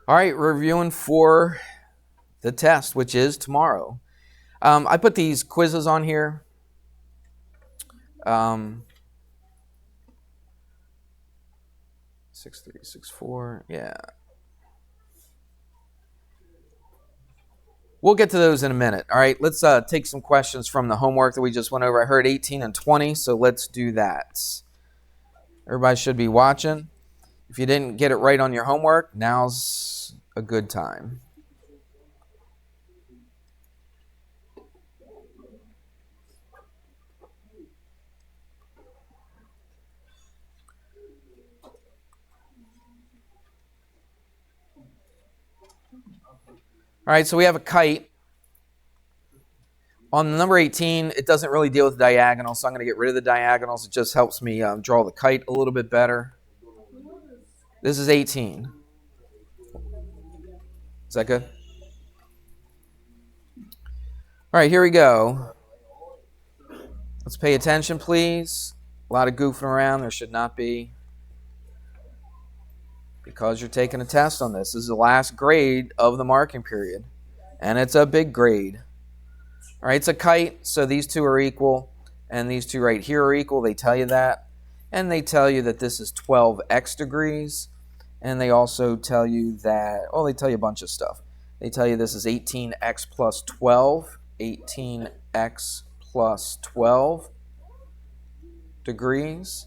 All right, reviewing for the test, which is tomorrow. I put these quizzes on here. 6364, yeah. We'll get to those in a minute. All right, let's take some questions from the homework that we just went over. I heard 18 and 20, so let's do that. Everybody should be watching. If you didn't get it right on your homework, now's a good time. All right, so we have a kite. On the number 18, it doesn't really deal with diagonals, so I'm going to get rid of the diagonals. It just helps me draw the kite a little bit better. This is 18. Is that good? All right, here we go. Let's pay attention, please. A lot of goofing around. There should not be. Because you're taking a test on this. This is the last grade of the marking period. And it's a big grade. All right, it's a kite, so these two are equal. And these two right here are equal. They tell you that. And they tell you that this is 12x degrees. And they also tell you that, they tell you a bunch of stuff. They tell you this is 18x plus 12. 18x plus 12 degrees.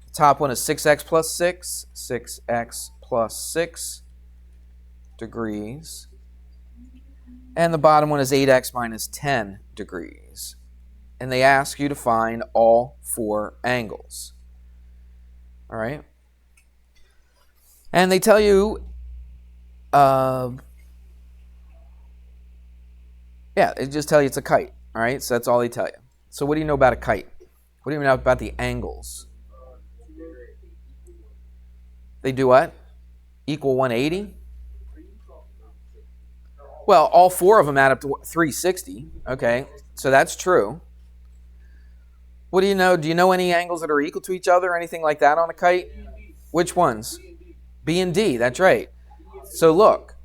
The top one is 6x plus 6. 6x plus 6 degrees. And the bottom one is 8x minus 10 degrees. And they ask you to find all four angles. All right? And they tell you, they just tell you it's a kite. All right? So that's all they tell you. So what do you know about a kite? What do you know about the angles? They do what? Equal 180? Well, all four of them add up to 360. Okay, so that's true. What do you know? Do you know any angles that are equal to each other or anything like that on a kite? Which ones? B and D, that's right. So look,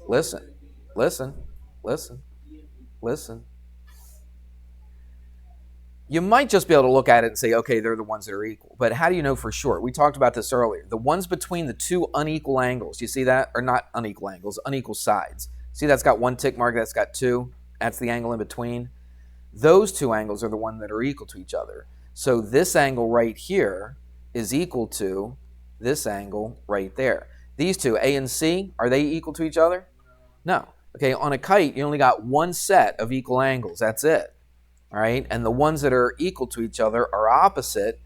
listen. You might just be able to look at it and say, okay, they're the ones that are equal. But how do you know for sure? We talked about this earlier. The ones between the two unequal angles, you see that? Or not unequal angles, unequal sides. See, that's got one tick mark, that's got two. That's the angle in between. Those two angles are the ones that are equal to each other. So this angle right here is equal to this angle right there. These two, A and C, are they equal to each other? No. Okay, on a kite, you only got one set of equal angles. That's it. All right, and the ones that are equal to each other are opposite,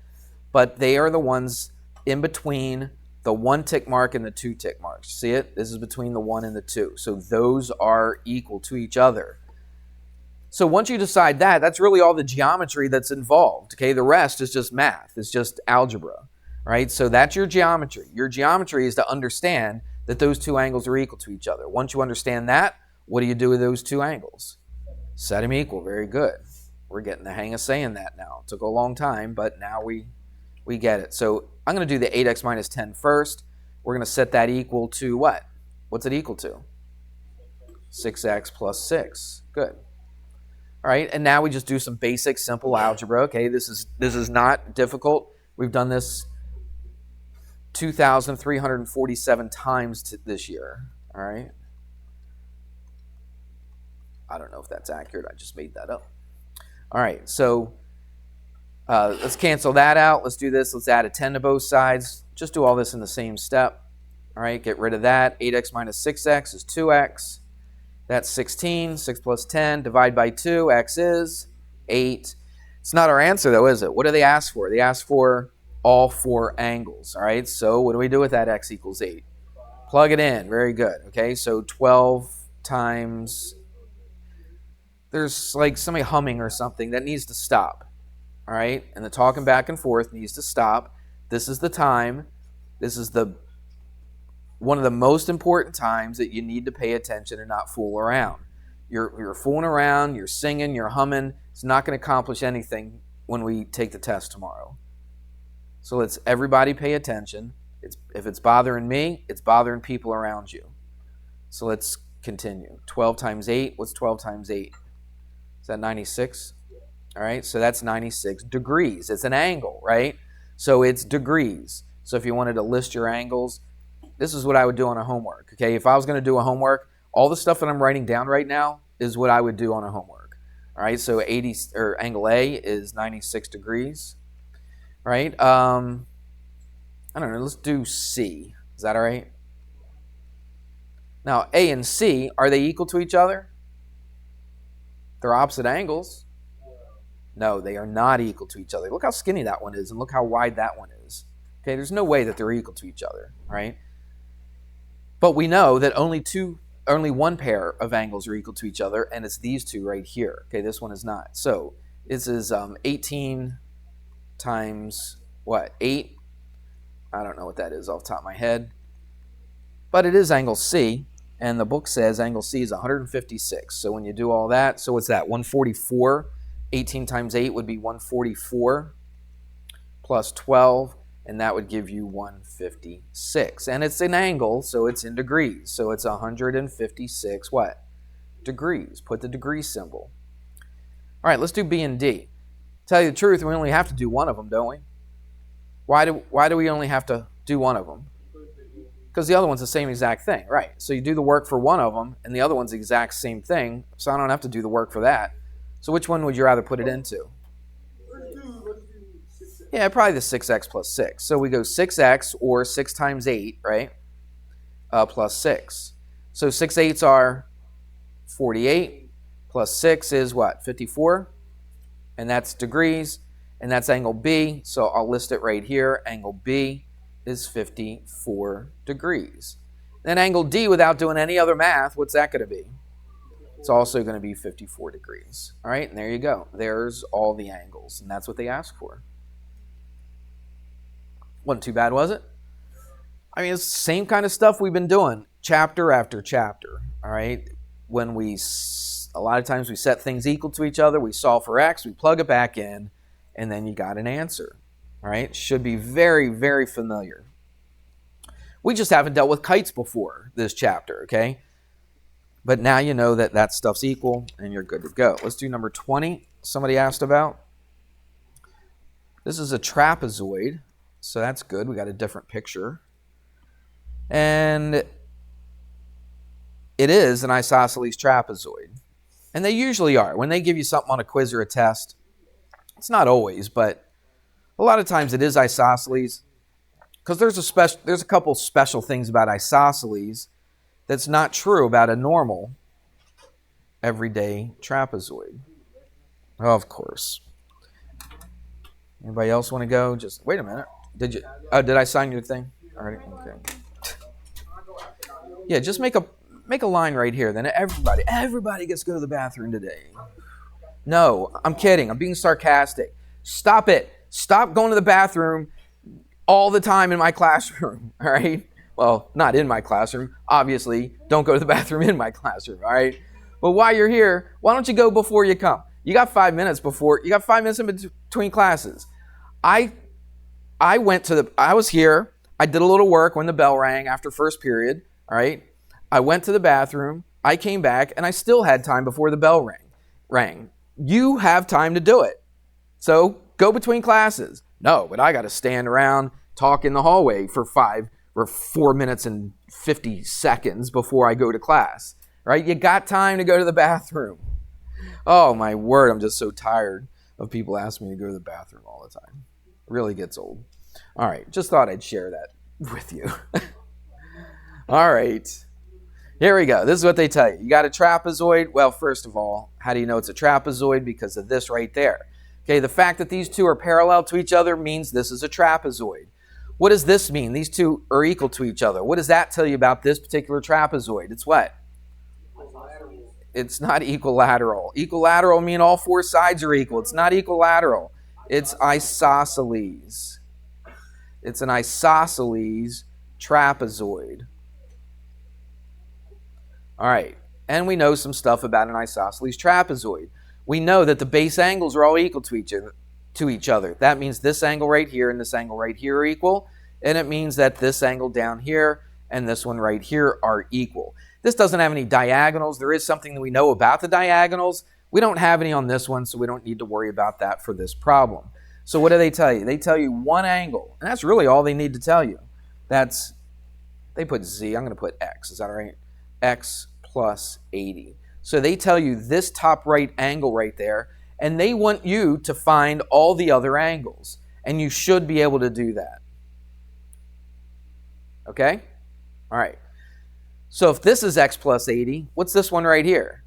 but they are the ones in between the one tick mark and the two tick marks. See it? This is between the 1 and the 2. So those are equal to each other. So once you decide that, that's really all the geometry that's involved. Okay, the rest is just math. It's just algebra. Right? So that's your geometry. Your geometry is to understand that those two angles are equal to each other. Once you understand that, what do you do with those two angles? Set them equal. Very good. We're getting the hang of saying that now. It took a long time, but now we get it. So I'm going to do the 8x minus 10 first. We're going to set that equal to what? What's it equal to? 6x plus 6. Good. All right, and now we just do some basic, simple algebra. Okay, this is not difficult. We've done this 2,347 times this year. All right. I don't know if that's accurate. I just made that up. All right, so let's cancel that out. Let's do this. Let's add a 10 to both sides. Just do all this in the same step. All right, get rid of that. 8x minus 6x is 2x. That's 16. 6 plus 10. Divide by 2. X is 8. It's not our answer, though, is it? What do they ask for? They ask for all four angles. All right, so what do we do with that x equals 8? Plug it in. Very good. Okay, so 12 times... There's like somebody humming or something that needs to stop, all right? And the talking back and forth needs to stop. This is the time. This is one of the most important times that you need to pay attention and not fool around. You're fooling around, you're singing, you're humming. It's not going to accomplish anything when we take the test tomorrow. So let's everybody pay attention. If it's bothering me, it's bothering people around you. So let's continue. 12 times 8, what's 12 times 8? Is that 96? All right, so that's 96 degrees. It's an angle, right? So it's degrees. So if you wanted to list your angles, this is what I would do on a homework, okay? If I was going to do a homework, all the stuff that I'm writing down right now is what I would do on a homework. All right, so angle A is 96 degrees, right? I don't know, let's do C. Is that all right? Now, A and C, are they equal to each other? They're opposite angles. No, they are not equal to each other. Look how skinny that one is, and look how wide that one is. Okay, there's no way that they're equal to each other, right? But we know that only one pair of angles are equal to each other, and it's these two right here. Okay, this one is not. So this is 18 times what? 8? I don't know what that is off the top of my head. But it is angle C, and the book says angle C is 156. So when you do all that, so what's that? 144. 18 times 8 would be 144 plus 12, and that would give you 156. And it's an angle, so it's in degrees. So it's 156 what? Degrees. Put the degree symbol. All right, let's do B and D. Tell you the truth, we only have to do one of them, don't we? Why do we only have to do one of them? Because the other one's the same exact thing, right? So you do the work for one of them, and the other one's the exact same thing, so I don't have to do the work for that. So which one would you rather put it into? Yeah, probably the 6x plus 6. So we go 6x, or 6 times 8, right? Plus 6. So 6 eighths are 48, plus 6 is what? 54? And that's degrees, and that's angle B. So I'll list it right here. Angle B is 54 degrees. Then angle D, without doing any other math, what's that going to be? It's also going to be 54 degrees. All right, and there you go. There's all the angles, and that's what they asked for. Wasn't too bad, was it? I mean, it's the same kind of stuff we've been doing chapter after chapter. All right, when a lot of times we set things equal to each other, we solve for x, we plug it back in, and then you got an answer. All right, should be very, very familiar. We just haven't dealt with kites before this chapter, okay? But now you know that that stuff's equal, and you're good to go. Let's do number 20. Somebody asked about. This is a trapezoid, so that's good. We got a different picture. And it is an isosceles trapezoid. And they usually are. When they give you something on a quiz or a test, it's not always, but a lot of times it is isosceles. Because there's a couple special things about isosceles that's not true about a normal, everyday trapezoid. Oh, of course. Anybody else want to go? Just wait a minute. Did I sign your thing? All right. Okay. Yeah, just make a line right here. Then everybody gets to go to the bathroom today. No, I'm kidding. I'm being sarcastic. Stop it. Stop going to the bathroom all the time in my classroom. All right. Well, not in my classroom. Obviously, don't go to the bathroom in my classroom. All right. But while you're here, why don't you go before you come? You got 5 minutes before. You got 5 minutes in between classes. I was here. I did a little work when the bell rang after first period. All right. I went to the bathroom. I came back, and I still had time before the bell rang. You have time to do it. So go between classes. No, but I got to stand around, talk in the hallway for 4 minutes and 50 seconds before I go to class. Right? You got time to go to the bathroom. Oh, my word. I'm just so tired of people asking me to go to the bathroom all the time. It really gets old. All right. Just thought I'd share that with you. All right. Here we go. This is what they tell you. You got a trapezoid. Well, first of all, how do you know it's a trapezoid? Because of this right there. Okay, the fact that these two are parallel to each other means this is a trapezoid. What does this mean? These two are equal to each other. What does that tell you about this particular trapezoid? It's what? It's not equilateral. Equilateral mean all four sides are equal. It's not equilateral. It's isosceles. It's an isosceles trapezoid. All right, and we know some stuff about an isosceles trapezoid. We know that the base angles are all equal to each other. That means this angle right here and this angle right here are equal, and it means that this angle down here and this one right here are equal. This doesn't have any diagonals. There is something that we know about the diagonals. We don't have any on this one, so we don't need to worry about that for this problem. So what do they tell you? They tell you one angle, and that's really all they need to tell you. They put Z, I'm going to put X, is that right? X plus 80. So they tell you this top right angle right there, and they want you to find all the other angles, and you should be able to do that. Okay? All right. So if this is X plus 80, what's this one right here?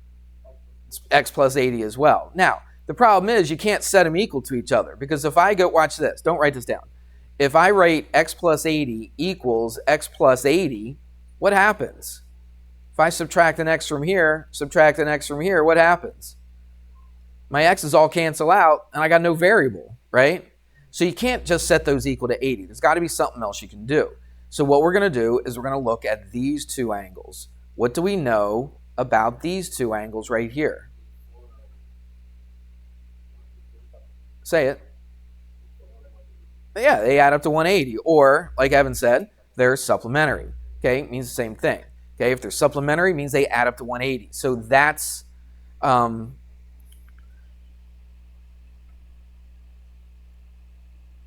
It's X plus 80 as well. Now, the problem is you can't set them equal to each other, because if I go, watch this, don't write this down. If I write X plus 80 equals X plus 80, what happens? If I subtract an X from here, subtract an X from here, what happens? My X's all cancel out, and I got no variable, right? So you can't just set those equal to 80. There's got to be something else you can do. So what we're going to do is we're going to look at these two angles. What do we know about these two angles right here? Say it. Yeah, they add up to 180. Or, like Evan said, they're supplementary. Okay, it means the same thing. Okay, if they're supplementary, it means they add up to 180. So that's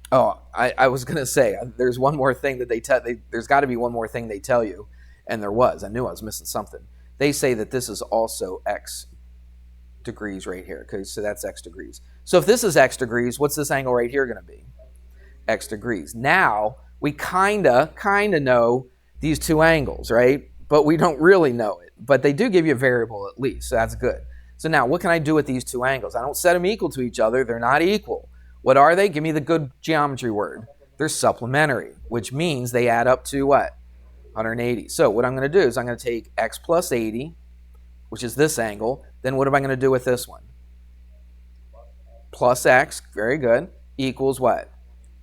I was going to say, there's one more thing that there's got to be one more thing they tell you, and there was. I knew I was missing something. They say that this is also X degrees right here. Okay, so that's X degrees. So if this is X degrees, what's this angle right here going to be? X degrees. Now, we kind of know these two angles, right? But we don't really know it. But they do give you a variable at least, so that's good. So now, what can I do with these two angles? I don't set them equal to each other. They're not equal. What are they? Give me the good geometry word. They're supplementary, which means they add up to what? 180. So what I'm going to do is I'm going to take X plus 80, which is this angle. Then what am I going to do with this one? Plus X, very good, equals what?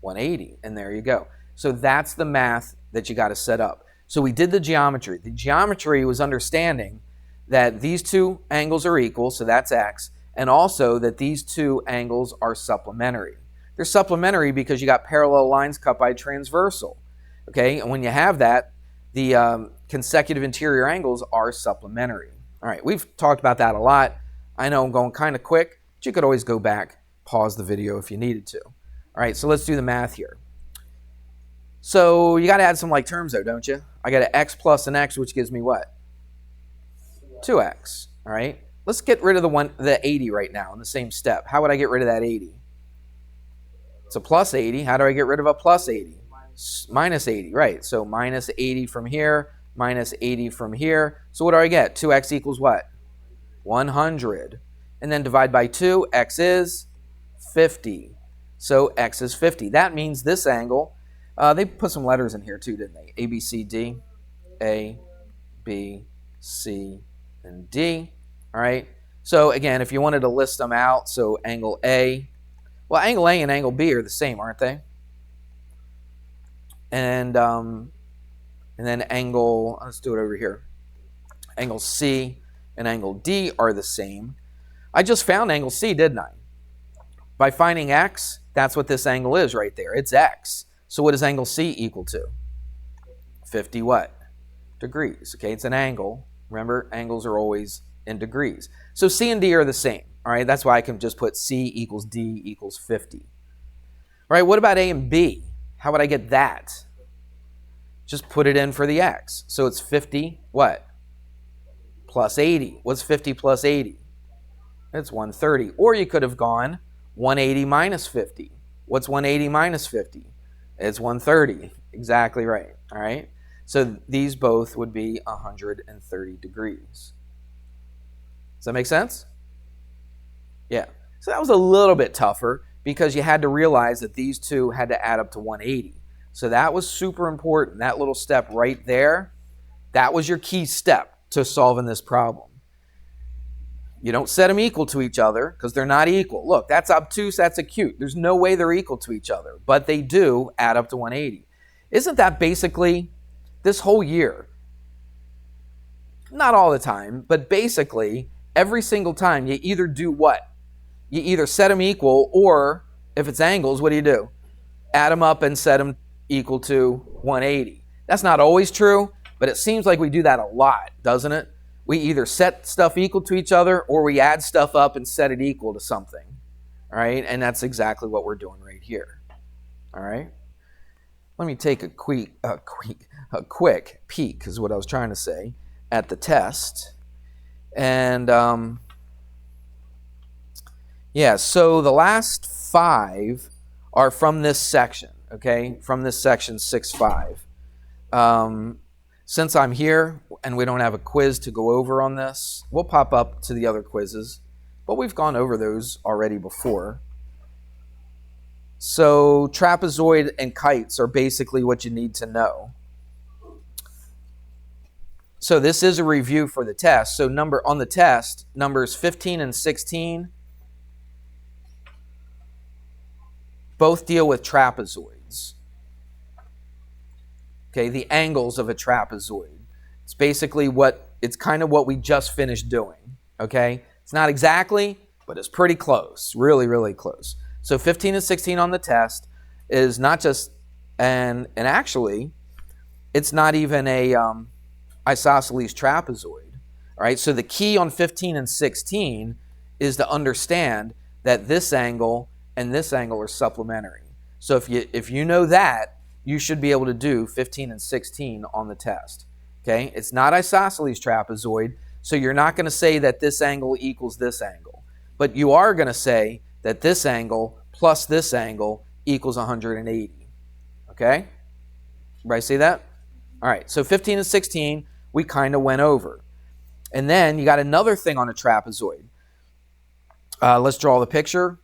180. And there you go. So that's the math that you got to set up. So we did the geometry. The geometry was understanding that these two angles are equal, so that's X, and also that these two angles are supplementary. They're supplementary because you got parallel lines cut by transversal. Okay, and when you have that, the consecutive interior angles are supplementary. All right, we've talked about that a lot. I know I'm going kind of quick, but you could always go back, pause the video if you needed to. All right, so let's do the math here. So you got to add some like terms though, don't you? I got an X plus an X, which gives me what? 2X. All right. Let's get rid of the 80 right now in the same step. How would I get rid of that 80? It's a plus 80. How do I get rid of a plus 80? Minus 80, right. So minus 80 from here, minus 80 from here. So what do I get? 2X equals what? 100. And then divide by 2, X is 50. So X is 50. That means this angle, they put some letters in here too, didn't they? A, B, C, D. A, B, C, and D. All right. So again, if you wanted to list them out, so angle A, well, angle A and angle B are the same, aren't they? And then angle, let's do it over here. Angle C and angle D are the same. I just found angle C, didn't I? By finding X, that's what this angle is right there. It's X. So what does angle C equal to? 50 what? Degrees. Okay, it's an angle. Remember, angles are always in degrees. So C and D are the same. All right, that's why I can just put C equals D equals 50. All right, what about A and B? How would I get that? Just put it in for the X. So it's 50, what? Plus 80. What's 50 plus 80? It's 130. Or you could have gone 180 minus 50. What's 180 minus 50? It's 130. Exactly right. All right. So these both would be 130 degrees. Does that make sense? Yeah. So that was a little bit tougher because you had to realize that these two had to add up to 180. So that was super important. That little step right there, that was your key step to solving this problem. You don't set them equal to each other because they're not equal. Look, that's obtuse, that's acute. There's no way they're equal to each other, but they do add up to 180. Isn't that basically this whole year? Not all the time, but basically every single time you either do what? You either set them equal, or if it's angles, what do? Add them up and set them equal to 180. That's not always true, but it seems like we do that a lot, doesn't it? We either set stuff equal to each other or we add stuff up and set it equal to something. All right, and that's exactly what we're doing right here. All right, let me take a quick peek, is what I was trying to say, at the test. And yeah, so the last 5 are from this section, okay, from this section 6.5. Since I'm here and we don't have a quiz to go over on this, we'll pop up to the other quizzes, but we've gone over those already before. So trapezoid and kites are basically what you need to know. So this is a review for the test. So on the test, numbers 15 and 16 both deal with trapezoids. Okay, the angles of a trapezoid. It's kind of what we just finished doing. Okay, it's not exactly, but it's pretty close, really, really close. So 15 and 16 on the test is not just, and actually, it's not even a isosceles trapezoid. All right, so the key on 15 and 16 is to understand that this angle and this angle are supplementary. So if you know that, you should be able to do 15 and 16 on the test. Okay, it's not isosceles trapezoid, so you're not going to say that this angle equals this angle, but you are going to say that this angle plus this angle equals 180. Okay, everybody see that? All right, so 15 and 16 we kind of went over, and then you got another thing on a trapezoid. Let's draw the picture.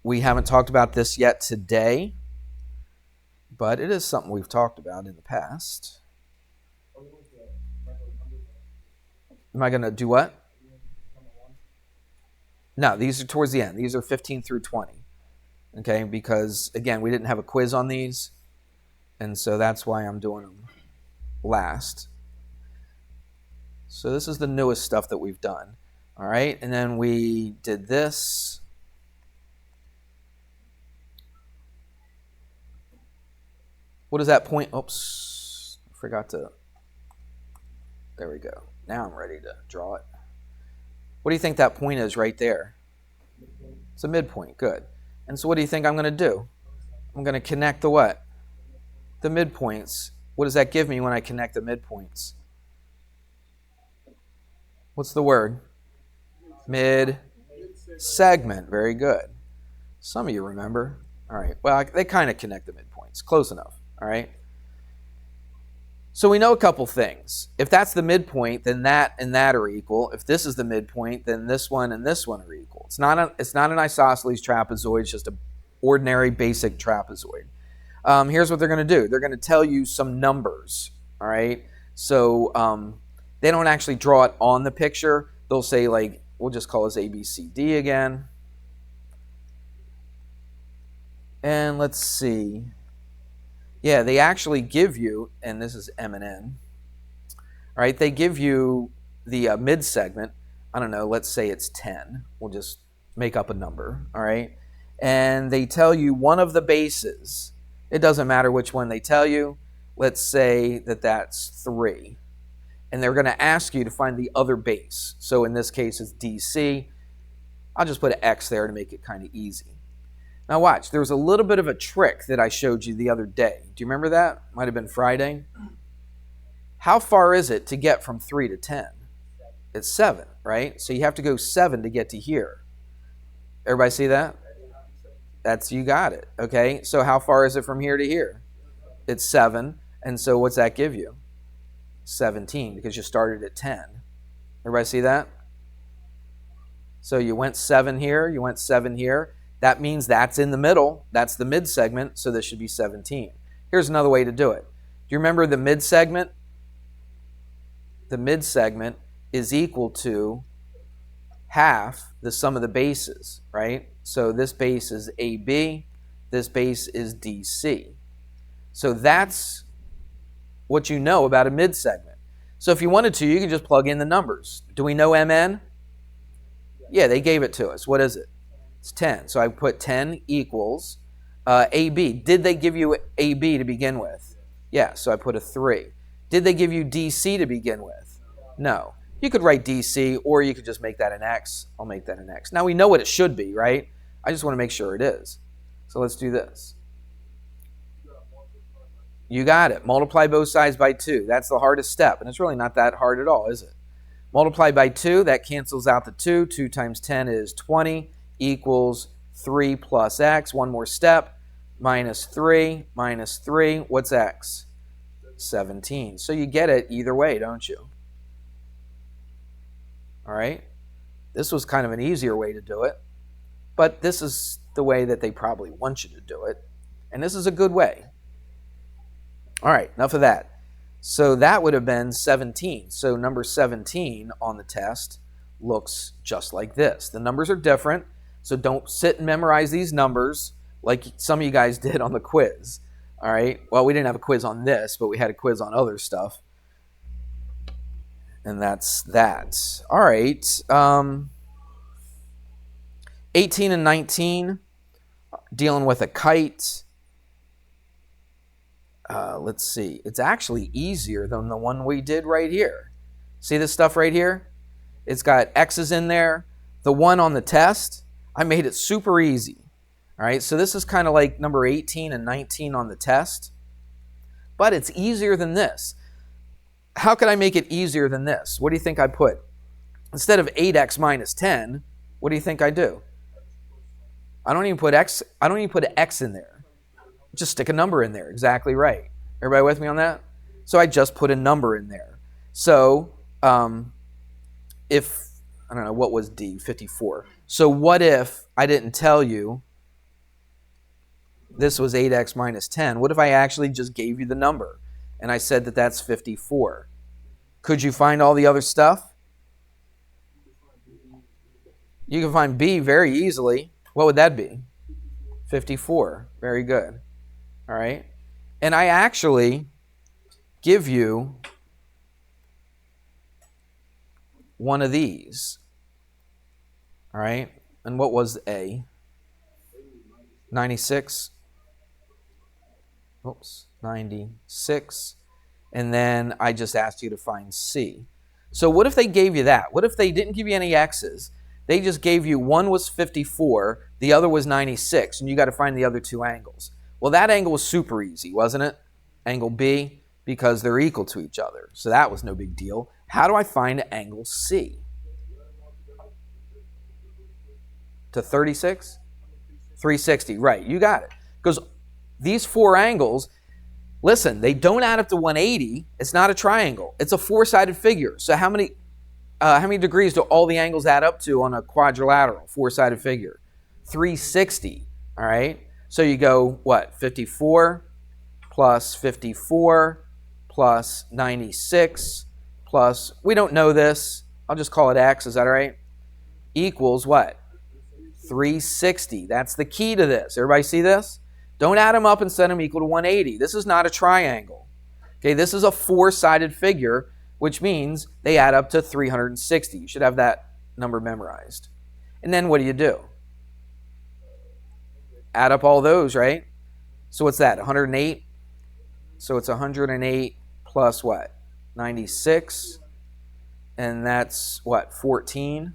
We haven't talked about this yet today, but it is something we've talked about in the past. Am I going to do what? No, these are towards the end. These are 15 through 20. Okay, because, again, we didn't have a quiz on these, and so that's why I'm doing them last. So this is the newest stuff that we've done. All right, and then we did this. What is that point? Oops, forgot to. There we go. Now I'm ready to draw it. What do you think that point is right there? It's a midpoint. Good. And so what do you think I'm going to do? I'm going to connect the what? The midpoints. What does that give me when I connect the midpoints? What's the word? Mid-segment. Very good. Some of you remember. All right. Well, they kind of connect the midpoints. Close enough. All right. So we know a couple things. If that's the midpoint, then that and that are equal. If this is the midpoint, then this one and this one are equal. It's not an isosceles trapezoid. It's just an ordinary basic trapezoid. Here's what they're going to do. They're going to tell you some numbers. All right. So they don't actually draw it on the picture. They'll say, like, we'll just call this A, B, C, D again. And let's see. Yeah, they actually give you, and this is M and N, all right, they give you the mid-segment. I don't know, let's say it's 10. We'll just make up a number, all right? And they tell you one of the bases. It doesn't matter which one they tell you. Let's say that that's 3. And they're going to ask you to find the other base. So in this case, it's DC. I'll just put an X there to make it kind of easy. Now watch, there was a little bit of a trick that I showed you the other day. Do you remember that? Might have been Friday. How far is it to get from 3 to 10? It's 7, right? So you have to go 7 to get to here. Everybody see that? You got it, okay? So how far is it from here to here? It's 7, and so what's that give you? 17, because you started at 10. Everybody see that? So you went 7 here, you went 7 here. That means that's in the middle. That's the mid-segment, so this should be 17. Here's another way to do it. Do you remember the mid-segment? The mid-segment is equal to half the sum of the bases, right? So this base is AB, this base is DC. So that's what you know about a mid-segment. So if you wanted to, you could just plug in the numbers. Do we know MN? Yeah, they gave it to us. What is it? It's 10. So I put 10 equals AB. Did they give you AB to begin with? Yeah, so I put a 3. Did they give you DC to begin with? No. You could write DC, or you could just make that an X. I'll make that an X. Now we know what it should be, right? I just want to make sure it is. So let's do this. You got it. Multiply both sides by 2. That's the hardest step, and it's really not that hard at all, is it? Multiply by 2, that cancels out the 2. 2 times 10 is 20, equals 3 plus X. One more step. Minus 3, minus 3. What's X? 17. So you get it either way, don't you? All right? This was kind of an easier way to do it, but this is the way that they probably want you to do it, and this is a good way. All right, enough of that. So that would have been 17. So number 17 on the test looks just like this. The numbers are different, so don't sit and memorize these numbers like some of you guys did on the quiz. All right? Well, we didn't have a quiz on this, but we had a quiz on other stuff. And that's that. All right. 18 and 19, dealing with a kite. Let's see. It's actually easier than the one we did right here. See this stuff right here? It's got X's in there. The one on the test, I made it super easy. All right, so this is kind of like number 18 and 19 on the test, but it's easier than this. How could I make it easier than this? What do you think I put? Instead of 8x minus 10, what do you think I do? I don't even put X in there. Just stick a number in there. Exactly right. Everybody with me on that? So I just put a number in there. So if, I don't know, what was D? 54. So what if I didn't tell you this was 8x minus 10? What if I actually just gave you the number and I said that that's 54? Could you find all the other stuff? You can find B very easily. What would that be? 54. Very good. All right. And I actually give you one of these. All right. And what was A? 96. Oops. 96. And then I just asked you to find C. So what if they gave you that? What if they didn't give you any X's? They just gave you one was 54, the other was 96, and you got to find the other two angles. Well, that angle was super easy, wasn't it? Angle B, because they're equal to each other. So that was no big deal. How do I find angle C? To 36? 360, right, you got it. Because these four angles, listen, they don't add up to 180. It's not a triangle. It's a four-sided figure. So how many degrees do all the angles add up to on a quadrilateral, four-sided figure? 360, all right? So you go, what, 54 plus 54 plus 96 plus, we don't know this, I'll just call it X, is that all right? Equals what? 360. That's the key to this. Everybody see this? Don't add them up and set them equal to 180. This is not a triangle. Okay, this is a four-sided figure, which means they add up to 360. You should have that number memorized. And then what do? Add up all those, right? So what's that, 108? So it's 108 plus what? 96. And that's what, 14?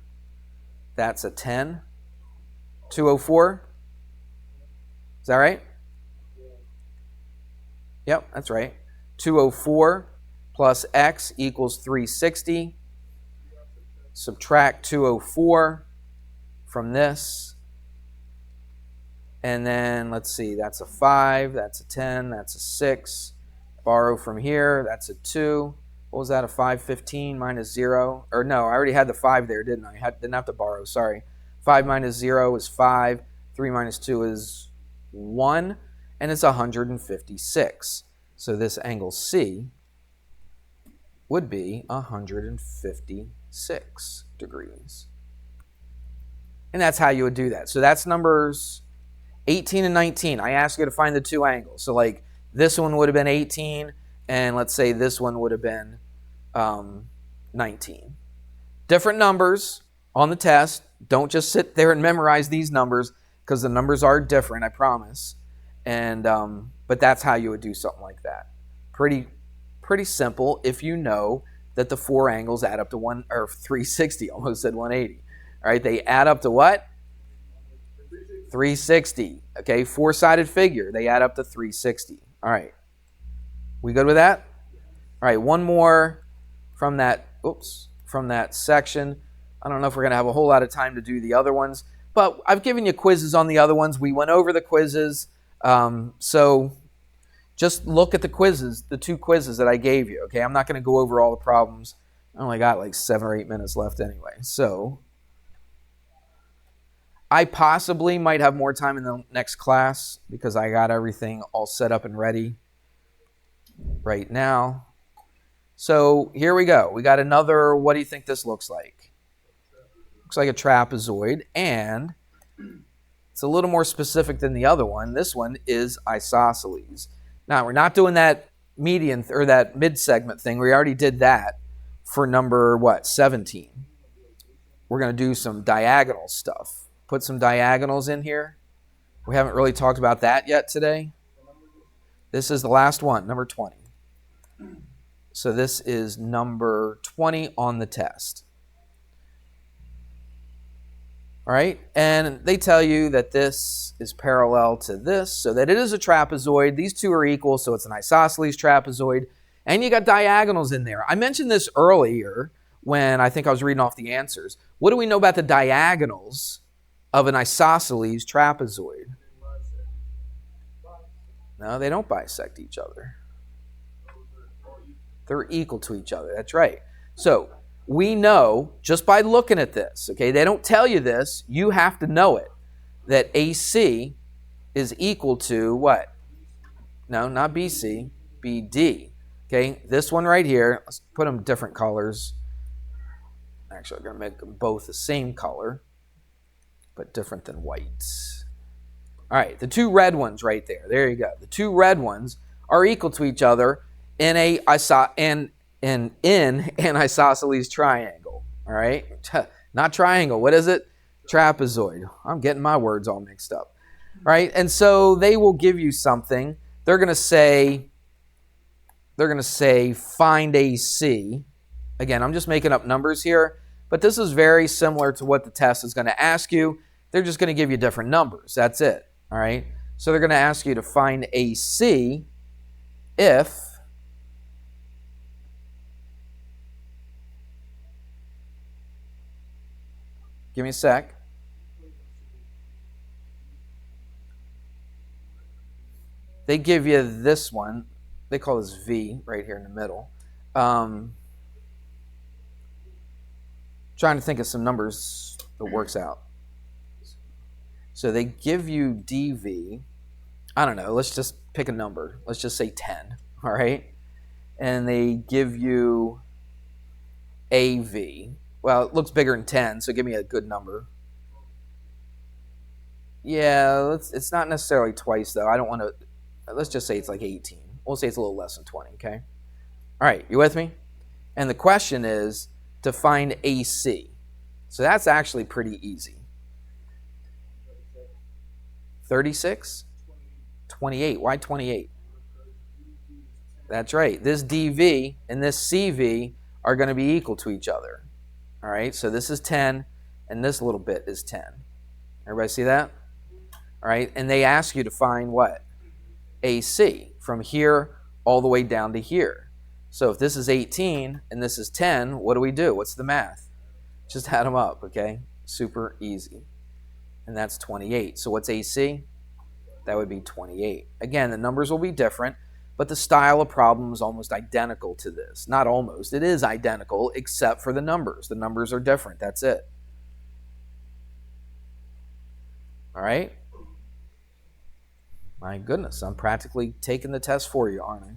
That's a 10. 204? Is that right? Yep, that's right. 204 plus X equals 360. Subtract 204 from this. And then, let's see, that's a 5, that's a 10, that's a 6. Borrow from here, that's a 2. What was that, a 515 minus 0? Or no, I already had the 5 there, didn't I? Didn't have to borrow, sorry. 5 minus 0 is 5. 3 minus 2 is 1. And it's 156. So this angle C would be 156 degrees. And that's how you would do that. So that's numbers 18 and 19. I asked you to find the two angles. So like this one would have been 18, and let's say this one would have been 19. Different numbers on the test. Don't just sit there and memorize these numbers, because the numbers are different, I promise. And but that's how you would do something like that. Pretty simple if you know that the four angles add up to 360. Almost said 180. All right, they add up to what? 360. Okay, four-sided figure. They add up to 360. All right. We good with that? All right, one more from that section. I don't know if we're going to have a whole lot of time to do the other ones, but I've given you quizzes on the other ones. We went over the quizzes. So just look at the quizzes, the two quizzes that I gave you, okay? I'm not going to go over all the problems. I only got like 7 or 8 minutes left anyway. So I possibly might have more time in the next class because I got everything all set up and ready right now. So here we go. We got another, what do you think this looks like? Looks like a trapezoid, and it's a little more specific than the other one. This one is isosceles. Now, we're not doing that median or that mid-segment thing. We already did that for number, 17. We're going to do some diagonal stuff. Put some diagonals in here. We haven't really talked about that yet today. This is the last one, number 20. So this is number 20 on the test. All right, and they tell you that this is parallel to this, so that it is a trapezoid. These two are equal, so it's an isosceles trapezoid. And you got diagonals in there. I mentioned this earlier when I think I was reading off the answers. What do we know about the diagonals of an isosceles trapezoid? No, they don't bisect each other. They're equal to each other. That's right. So we know just by looking at this, okay, they don't tell you this, you have to know it, that AC is equal to what? No, not BC, BD. Okay, this one right here, let's put them different colors. Actually, I'm going to make them both the same color, but different than white. All right, the two red ones right there. There you go. The two red ones are equal to each other in an isosceles triangle. All right, not triangle. What is it? Trapezoid. I'm getting my words all mixed up. All right, and so they will give you something. They're going to say find AC. Again, I'm just making up numbers here, but this is very similar to what the test is going to ask you. They're just going to give you different numbers. That's it. All right. So they're going to ask you to find AC if give me a sec. They give you this one. They call this V right here in the middle. Trying to think of some numbers that works out. So they give you dV. I don't know. Let's just pick a number. Let's just say 10. All right. And they give you AV. Well, it looks bigger than 10, so give me a good number. Yeah, it's not necessarily twice, though. I don't want to. Let's just say it's like 18. We'll say it's a little less than 20, okay? All right, you with me? And the question is to find AC. So that's actually pretty easy. 36? 28. Why 28? That's right. This dV and this CV are going to be equal to each other. All right, so this is 10, and this little bit is 10. Everybody see that? All right, and they ask you to find what? AC, from here all the way down to here. So if this is 18 and this is 10, what do we do? What's the math? Just add them up, okay? Super easy. And that's 28. So what's AC? That would be 28. Again, the numbers will be different, but the style of problem is almost identical to this. Not almost. It is identical except for the numbers. The numbers are different. That's it. All right? My goodness, I'm practically taking the test for you, aren't I?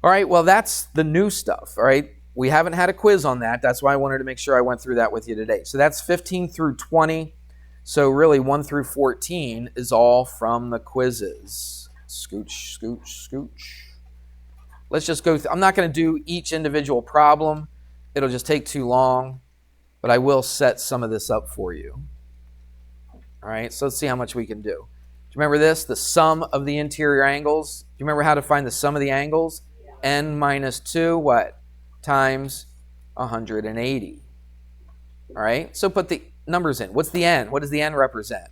All right, well, that's the new stuff, all right? We haven't had a quiz on that. That's why I wanted to make sure I went through that with you today. So that's 15 through 20. So really 1 through 14 is all from the quizzes. Scooch, scooch, scooch. Let's just go through. I'm not going to do each individual problem. It'll just take too long, but I will set some of this up for you. All right, so let's see how much we can do. you remember this? The sum of the interior angles. Do you remember how to find the sum of the angles? N minus 2, what? Times 180. All right, so put the numbers in. What's the N? What does the N represent?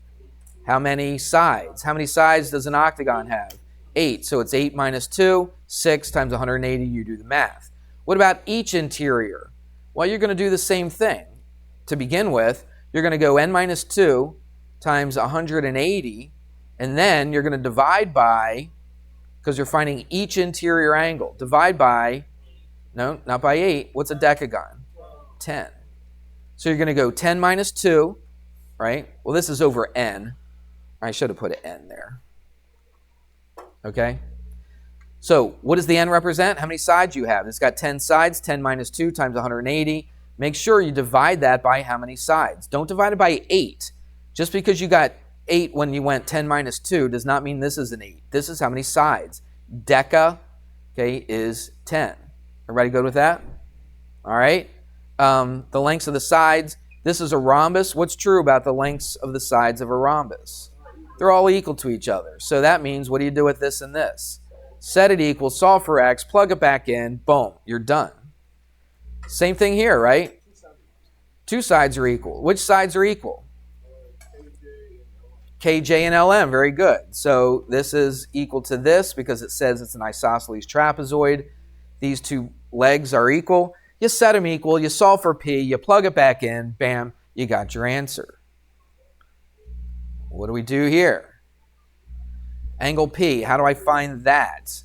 How many sides? How many sides does an octagon have? 8. So it's 8 minus 2, 6 times 180. You do the math. What about each interior? Well, you're going to do the same thing. To begin with, you're going to go N minus 2 times 180, and then you're going to divide by, because you're finding each interior angle, divide by, no, not by 8. What's a decagon? 10. So you're going to go 10 minus 2, right? Well, this is over N. I should have put an N there. Okay? So what does the N represent? How many sides you have? It's got 10 sides. 10 minus 2 times 180. Make sure you divide that by how many sides. Don't divide it by 8. Just because you got 8 when you went 10 minus 2 does not mean this is an 8. This is how many sides. Deca, okay, is 10. Everybody good with that? All right. The lengths of the sides. This is a rhombus. What's true about the lengths of the sides of a rhombus? They're all equal to each other. So that means, what do you do with this and this? Set it equal, solve for x, plug it back in, boom, you're done. Same thing here, right? 2 sides are equal. Which sides are equal? KJ and LM, very good. So this is equal to this because it says it's an isosceles trapezoid. These 2 legs are equal. You set them equal, you solve for P, you plug it back in, bam, you got your answer. What do we do here? Angle P, how do I find that?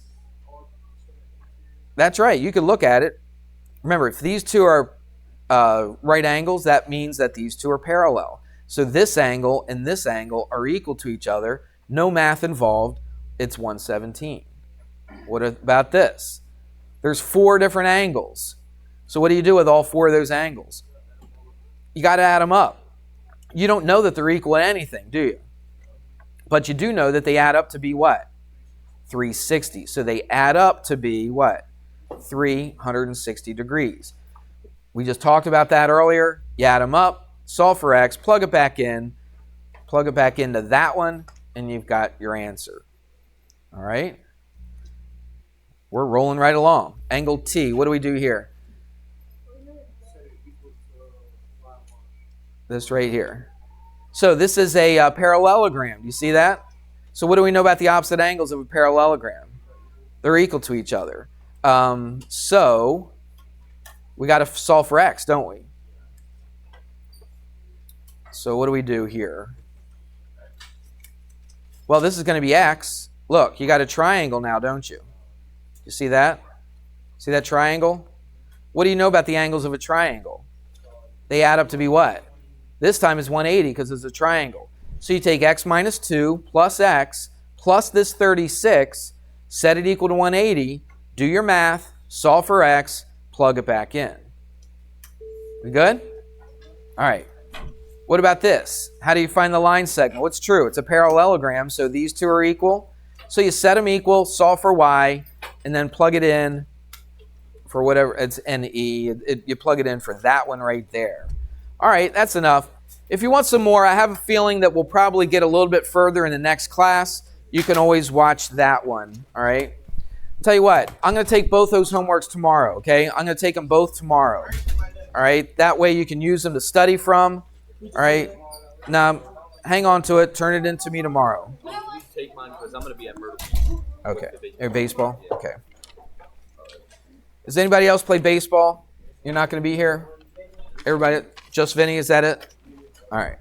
That's right, you can look at it. Remember, if these 2 are right angles, that means that these 2 are parallel. So this angle and this angle are equal to each other. No math involved. It's 117. What about this? There's 4 different angles. So what do you do with all 4 of those angles? You got to add them up. You don't know that they're equal to anything, do you? But you do know that they add up to be what? 360. So they add up to be what? 360 degrees. We just talked about that earlier. You add them up, solve for x, plug it back into that one, and you've got your answer. All right? We're rolling right along. Angle T, what do we do here? This right here. So this is a parallelogram. Do you see that? So what do we know about the opposite angles of a parallelogram? They're equal to each other. So we got to solve for x, don't we? So what do we do here? Well, this is going to be x. Look, you got a triangle now, don't you? You see that? See that triangle? What do you know about the angles of a triangle? They add up to be what? This time is 180 because it's a triangle. So you take x minus 2 plus x plus this 36, set it equal to 180, do your math, solve for x, plug it back in. We good? All right. What about this? How do you find the line segment? What's true? It's a parallelogram, so these 2 are equal. So you set them equal, solve for y, and then plug it in for whatever, it's NE. You plug it in for that one right there. All right, that's enough. If you want some more, I have a feeling that we'll probably get a little bit further in the next class. You can always watch that one, all right? Tell you what, I'm going to take both those homeworks tomorrow, okay? I'm going to take them both tomorrow, all right? That way you can use them to study from, all right? Now, hang on to it. Turn it in to me tomorrow. Take mine because I'm going to be at Myrtle. Okay. Or baseball? Okay. Does anybody else play baseball? You're not going to be here? Everybody, just Vinny, is that it? All right.